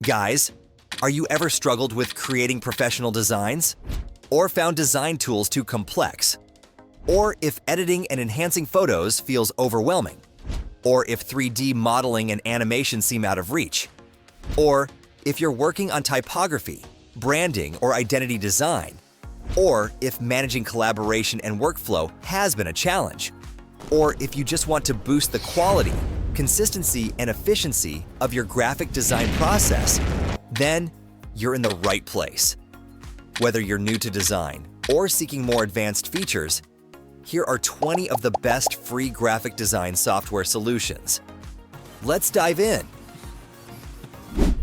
Guys, are you ever struggled with creating professional designs? Or found design tools too complex? Or if editing and enhancing photos feels overwhelming? Or if 3D modeling and animation seem out of reach? Or if you're working on typography, branding, or identity design? Or if managing collaboration and workflow has been a challenge? Or if you just want to boost the quality, consistency, and efficiency of your graphic design process, then you're in the right place. Whether you're new to design or seeking more advanced features, here are 20 of the best free graphic design software solutions. Let's dive in.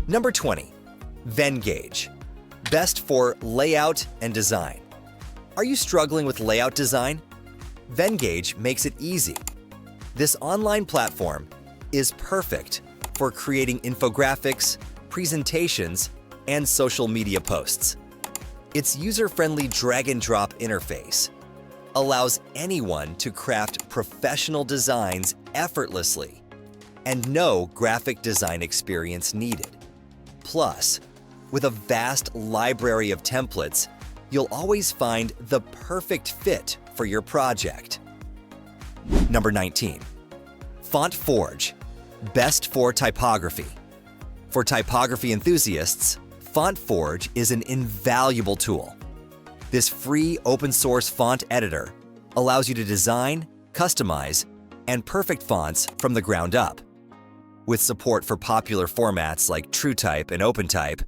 Number 20, Venngage. Best for layout and design. Are you struggling with layout design? Venngage makes it easy. This online platform is perfect for creating infographics, presentations, and social media posts. Its user-friendly drag-and-drop interface allows anyone to craft professional designs effortlessly and no graphic design experience needed. Plus, with a vast library of templates, you'll always find the perfect fit for your project. Number 19, FontForge. Best for typography. For typography enthusiasts, FontForge is an invaluable tool. This free open-source font editor allows you to design, customize, and perfect fonts from the ground up. With support for popular formats like TrueType and OpenType,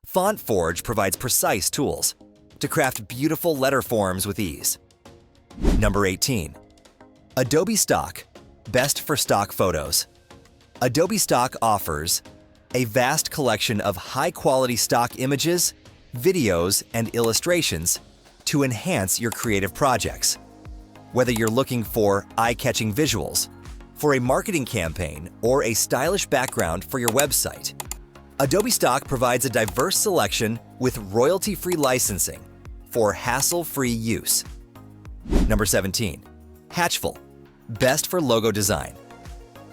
FontForge provides precise tools to craft beautiful letter forms with ease. Number 18, Adobe Stock. Best for stock photos. Adobe Stock offers a vast collection of high-quality stock images, videos, and illustrations to enhance your creative projects. Whether you're looking for eye-catching visuals, for a marketing campaign, or a stylish background for your website, Adobe Stock provides a diverse selection with royalty-free licensing for hassle-free use. Number 17, Hatchful. Best for logo design.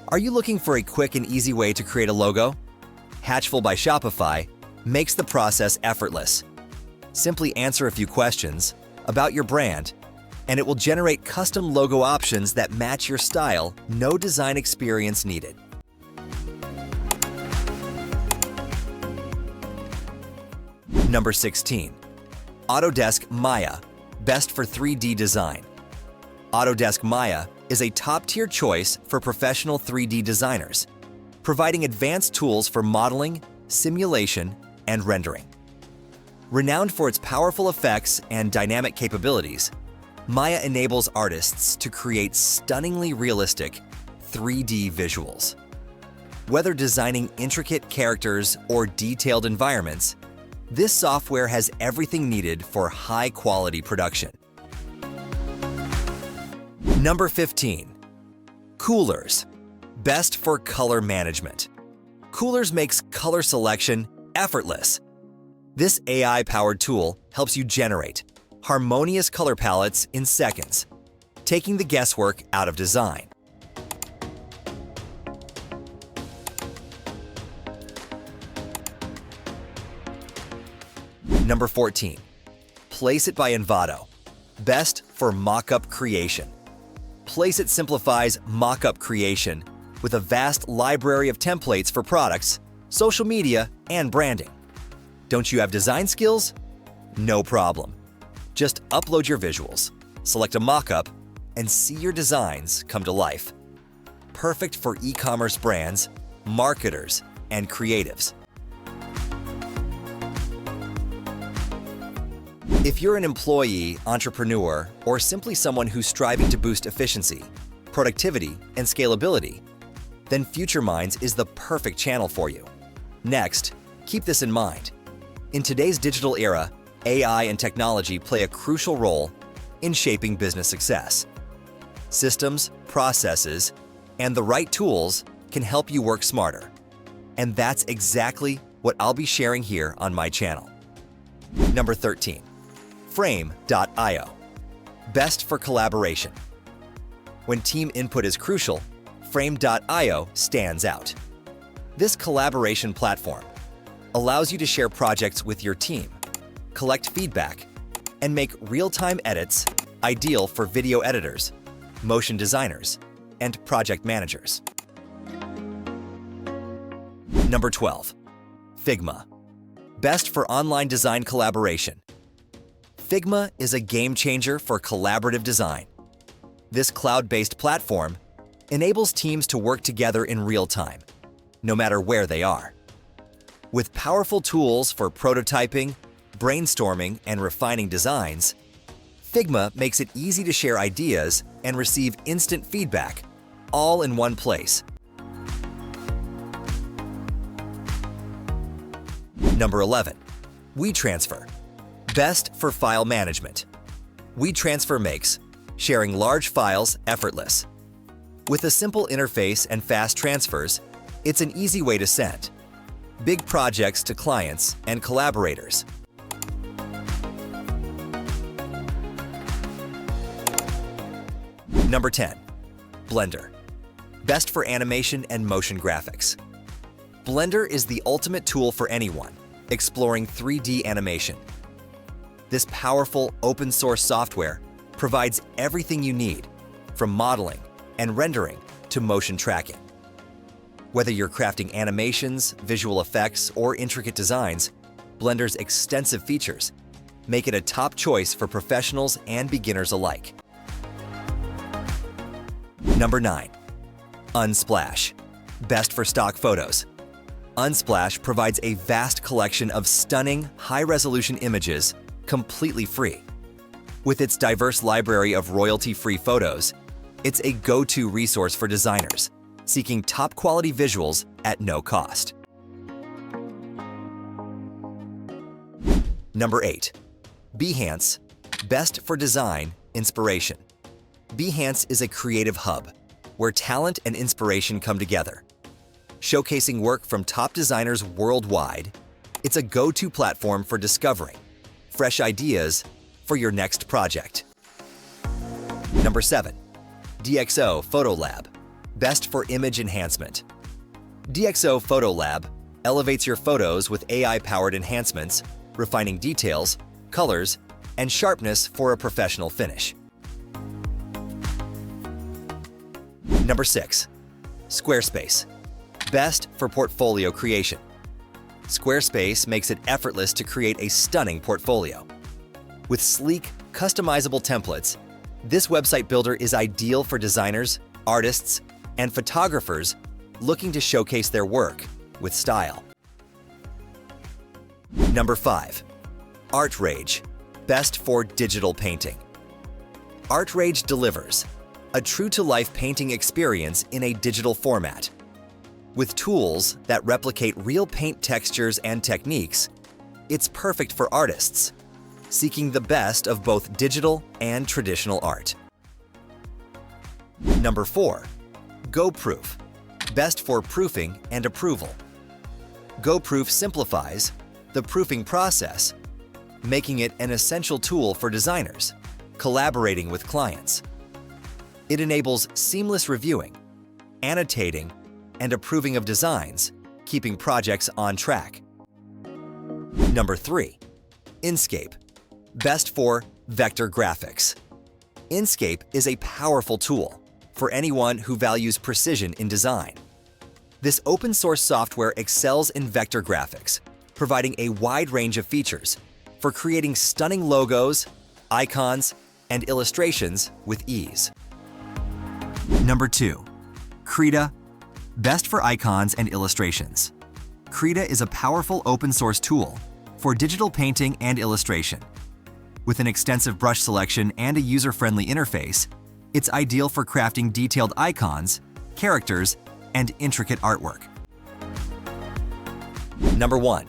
Are you looking for a quick and easy way to create a logo? Hatchful by Shopify makes the process effortless. Simply answer a few questions about your brand, and it will generate custom logo options that match your style, no design experience needed. Number 16, Autodesk Maya. Best for 3D design. Autodesk Maya is a top-tier choice for professional 3D designers, providing advanced tools for modeling, simulation, and rendering. Renowned for its powerful effects and dynamic capabilities, Maya enables artists to create stunningly realistic 3D visuals. Whether designing intricate characters or detailed environments, this software has everything needed for high-quality production. Number 15, Coolors. Best for color management. Coolors makes color selection effortless. This AI-powered tool helps you generate harmonious color palettes in seconds, taking the guesswork out of design. Number 14, Placeit by Envato. Best for mockup creation. Placeit simplifies mockup creation with a vast library of templates for products, social media, and branding. Don't you have design skills? No problem. Just upload your visuals, select a mockup, and see your designs come to life. Perfect for e-commerce brands, marketers, and creatives. If you're an employee, entrepreneur, or simply someone who's striving to boost efficiency, productivity, and scalability, then FutureMinds is the perfect channel for you. Next, keep this in mind. In today's digital era, AI and technology play a crucial role in shaping business success. Systems, processes, and the right tools can help you work smarter. And that's exactly what I'll be sharing here on my channel. Number 13, Frame.io. Best for collaboration. When team input is crucial, Frame.io stands out. This collaboration platform allows you to share projects with your team, collect feedback, and make real-time edits, ideal for video editors, motion designers, and project managers. Number 12. Figma. Best for online design collaboration. Figma is a game changer for collaborative design. This cloud-based platform enables teams to work together in real time, no matter where they are. With powerful tools for prototyping, brainstorming, and refining designs, Figma makes it easy to share ideas and receive instant feedback, all in one place. Number 11. WeTransfer. Best for file management. WeTransfer makes sharing large files effortless. With a simple interface and fast transfers, it's an easy way to send big projects to clients and collaborators. Number 10. Blender. Best for animation and motion graphics. Blender is the ultimate tool for anyone exploring 3D animation. This powerful open-source software provides everything you need, from modeling and rendering to motion tracking. Whether you're crafting animations, visual effects, or intricate designs, Blender's extensive features make it a top choice for professionals and beginners alike. Number 9. Unsplash. Best for stock photos. Unsplash provides a vast collection of stunning, high-resolution images completely free. With its diverse library of royalty-free photos, it's a go-to resource for designers seeking top-quality visuals at no cost. Number 8. Behance. Best for design inspiration. Behance is a creative hub where talent and inspiration come together. Showcasing work from top designers worldwide, it's a go-to platform for discovering fresh ideas for your next project. Number 7. DxO Photo Lab. Best for image enhancement. DxO Photo Lab elevates your photos with AI-powered enhancements, refining details, colors, and sharpness for a professional finish. Number 6. Squarespace. Best for portfolio creation. Squarespace makes it effortless to create a stunning portfolio. With sleek, customizable templates, this website builder is ideal for designers, artists, and photographers looking to showcase their work with style. Number 5. ArtRage. Best for digital painting. ArtRage delivers a true-to-life painting experience in a digital format. With tools that replicate real paint textures and techniques, it's perfect for artists seeking the best of both digital and traditional art. Number 4. GoProof. Best for proofing and approval. GoProof simplifies the proofing process, making it an essential tool for designers collaborating with clients. It enables seamless reviewing, annotating, and approving of designs, keeping projects on track. Number 3. Inkscape. Best for vector graphics. Inkscape is a powerful tool for anyone who values precision in design. This open-source software excels in vector graphics, providing a wide range of features for creating stunning logos, icons, and illustrations with ease. Number 2. Krita. Best for icons and illustrations. Krita is a powerful open-source tool for digital painting and illustration. With an extensive brush selection and a user-friendly interface, it's ideal for crafting detailed icons, characters, and intricate artwork. Number 1.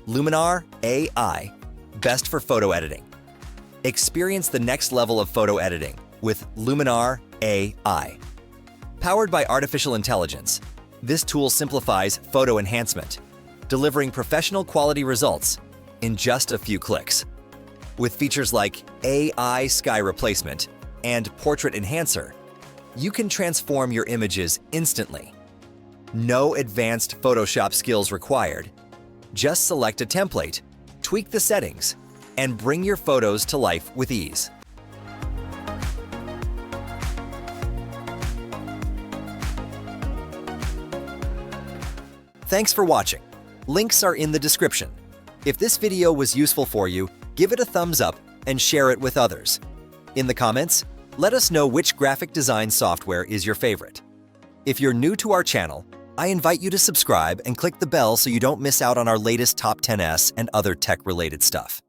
Luminar AI. Best for photo editing. Experience the next level of photo editing with Luminar AI. Powered by artificial intelligence, this tool simplifies photo enhancement, delivering professional quality results in just a few clicks. With features like AI sky replacement and portrait enhancer, you can transform your images instantly. No advanced Photoshop skills required, Just select a template, tweak the settings, and bring your photos to life with ease. Thanks for watching. Links are in the description. If this video was useful for you, give it a thumbs up and share it with others. In the comments, let us know which graphic design software is your favorite. If you're new to our channel, I invite you to subscribe and click the bell so you don't miss out on our latest Top 10s and other tech-related stuff.